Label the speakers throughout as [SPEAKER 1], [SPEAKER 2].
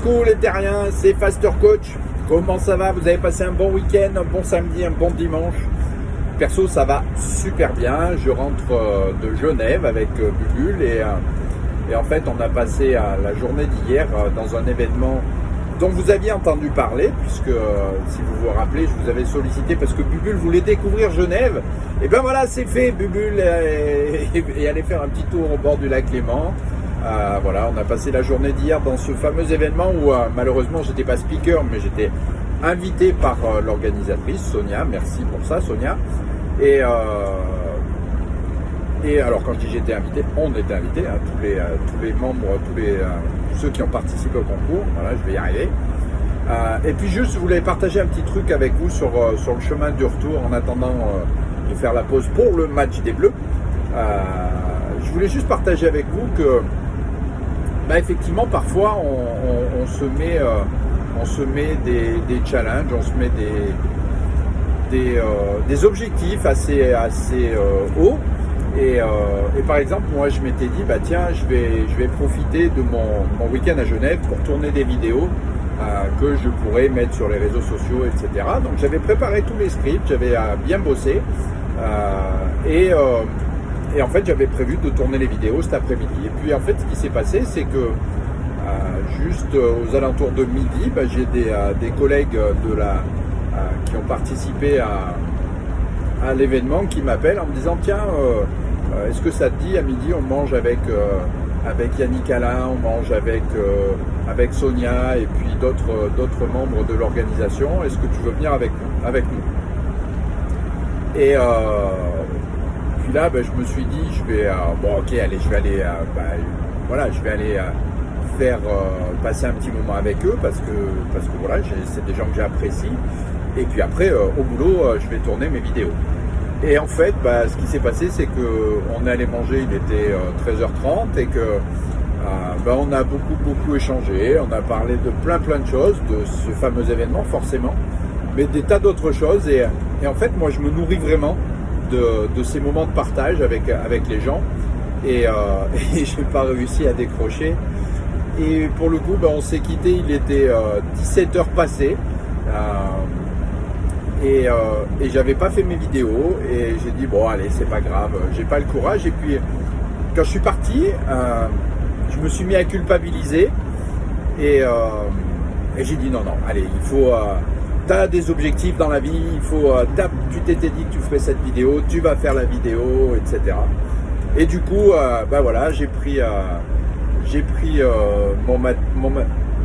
[SPEAKER 1] Coucou les terriens, c'est Faster Coach. Comment ça va? Vous avez passé un bon week-end, un bon samedi, un bon dimanche? Perso, ça va super bien. Je rentre de Genève avec Bubule et en fait, on a passé la journée d'hier dans un événement dont vous aviez entendu parler, puisque si vous vous rappelez, je vous avais sollicité parce que Bubule voulait découvrir Genève. Et ben voilà, c'est fait. Bubule est allé faire un petit tour au bord du lac Léman. Voilà, on a passé la journée d'hier dans ce fameux événement où malheureusement j'étais pas speaker, mais j'étais invité par l'organisatrice Sonia. Merci pour ça, Sonia. Et alors quand je dis j'étais invité, on était invité, hein, tous les membres, tous ceux qui ont participé au concours. Voilà, je vais y arriver. Et puis juste, je voulais partager un petit truc avec vous sur le chemin du retour en attendant de faire la pause pour le match des Bleus. Je voulais juste partager avec vous que effectivement, parfois, on se met des challenges, on se met des objectifs assez hauts. Et par exemple, moi, je m'étais dit, tiens, je vais profiter de mon week-end à Genève pour tourner des vidéos que je pourrais mettre sur les réseaux sociaux, etc. Donc, j'avais préparé tous les scripts, j'avais bien bossé. Et en fait, j'avais prévu de tourner les vidéos cet après-midi. Et puis, en fait, ce qui s'est passé, c'est que juste aux alentours de midi, j'ai des collègues qui ont participé à l'événement qui m'appellent en me disant « Tiens, est-ce que ça te dit, à midi, on mange avec Yannick Alain, on mange avec Sonia et puis d'autres membres de l'organisation. Est-ce que tu veux venir avec nous ?» Et puis là, je me suis dit, je vais aller faire passer un petit moment avec eux parce que voilà, c'est des gens que j'apprécie. Et puis après, au boulot, je vais tourner mes vidéos. Et en fait, ce qui s'est passé, c'est qu'on est allé manger, il était 13h30 et que on a beaucoup échangé. On a parlé de plein de choses, de ce fameux événement forcément, mais des tas d'autres choses. Et en fait, moi, je me nourris vraiment de ces moments de partage avec les gens. Et je n'ai pas réussi à décrocher. Et pour le coup, on s'est quitté, il était 17h passées. Et j'avais pas fait mes vidéos. Et j'ai dit, bon, allez, c'est pas grave, j'ai pas le courage. Et puis, quand je suis parti, je me suis mis à culpabiliser. Et j'ai dit, non, allez, il faut... tu as des objectifs dans la vie, il faut... tu t'étais dit que tu ferais cette vidéo, tu vas faire la vidéo, etc. Et du coup, voilà, j'ai pris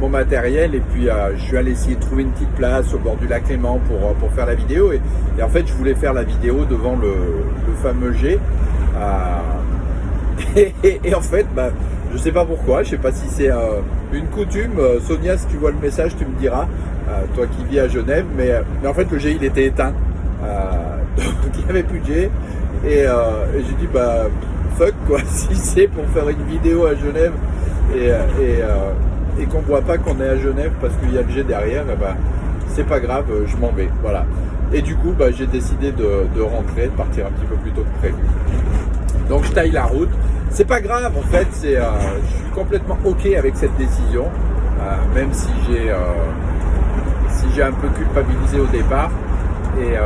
[SPEAKER 1] mon matériel et puis je suis allé essayer de trouver une petite place au bord du lac Léman pour faire la vidéo. Et en fait, je voulais faire la vidéo devant le fameux jet. Et en fait, je sais pas pourquoi, je sais pas si c'est une coutume. Sonia, si tu vois le message, tu me diras, toi qui vis à Genève, mais en fait le jet il était éteint, donc il n'y avait plus de jet. Et j'ai dit fuck quoi, si c'est pour faire une vidéo à Genève et qu'on voit pas qu'on est à Genève parce qu'il y a le jet derrière, c'est pas grave, je m'en vais, voilà. Et du coup j'ai décidé de rentrer, de partir un petit peu plus tôt que prévu. Donc je taille la route. C'est pas grave en fait, je suis complètement ok avec cette décision, même si j'ai un peu culpabilisé au départ. Et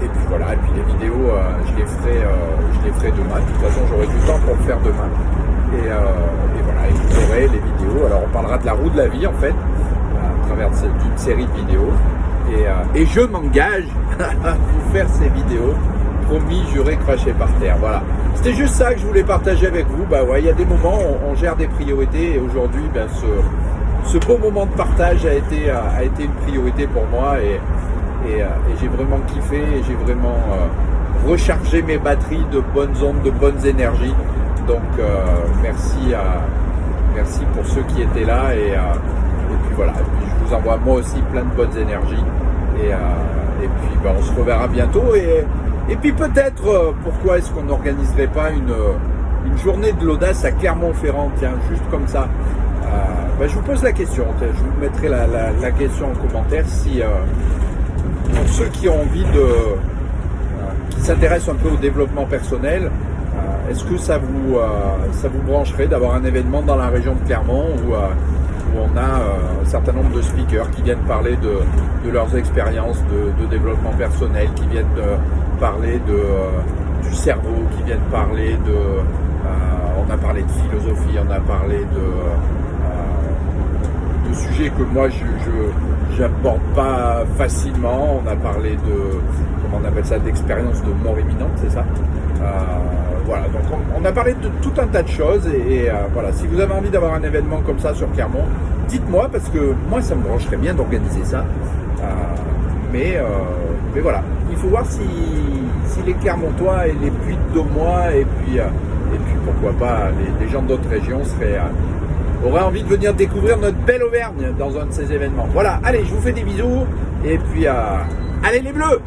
[SPEAKER 1] puis voilà, et puis les vidéos, je les ferai demain. De toute façon, j'aurai du temps pour le faire demain. Et voilà, et vous aurez les vidéos. Alors on parlera de la roue de la vie en fait, à travers d'une série de vidéos. Et je m'engage à vous faire ces vidéos. Promis, juré, craché par terre. Voilà. C'était juste ça que je voulais partager avec vous. Il y a des moments où on gère des priorités et aujourd'hui, ce beau moment de partage a été une priorité pour moi et j'ai vraiment kiffé et j'ai vraiment rechargé mes batteries de bonnes ondes, de bonnes énergies. Donc merci pour ceux qui étaient là et puis voilà. Et puis, je vous envoie moi aussi plein de bonnes énergies et puis on se reverra bientôt et puis peut-être pourquoi est-ce qu'on n'organiserait pas une journée de l'audace à Clermont-Ferrand, tiens, juste comme ça. Je vous pose la question, je vous mettrai la question en commentaire si pour ceux qui ont envie qui s'intéressent un peu au développement personnel, est-ce que ça vous brancherait d'avoir un événement dans la région de Clermont où on a un certain nombre de speakers qui viennent parler de leurs expériences de développement personnel, qui viennent parler du cerveau, qui viennent parler on a parlé de philosophie, on a parlé de sujets que moi je n'aborde pas facilement. On a parlé comment on appelle ça, d'expérience de mort imminente, c'est ça. Voilà, donc on a parlé de tout un tas de choses et voilà, si vous avez envie d'avoir un événement comme ça sur Clermont, dites-moi, parce que moi ça me brancherait bien d'organiser ça. Mais voilà, il faut voir si les Clermontois et les Puy-de-Dômois et puis pourquoi pas les gens d'autres régions auraient envie de venir découvrir notre belle Auvergne dans un de ces événements. Voilà, allez, je vous fais des bisous et puis allez les Bleus!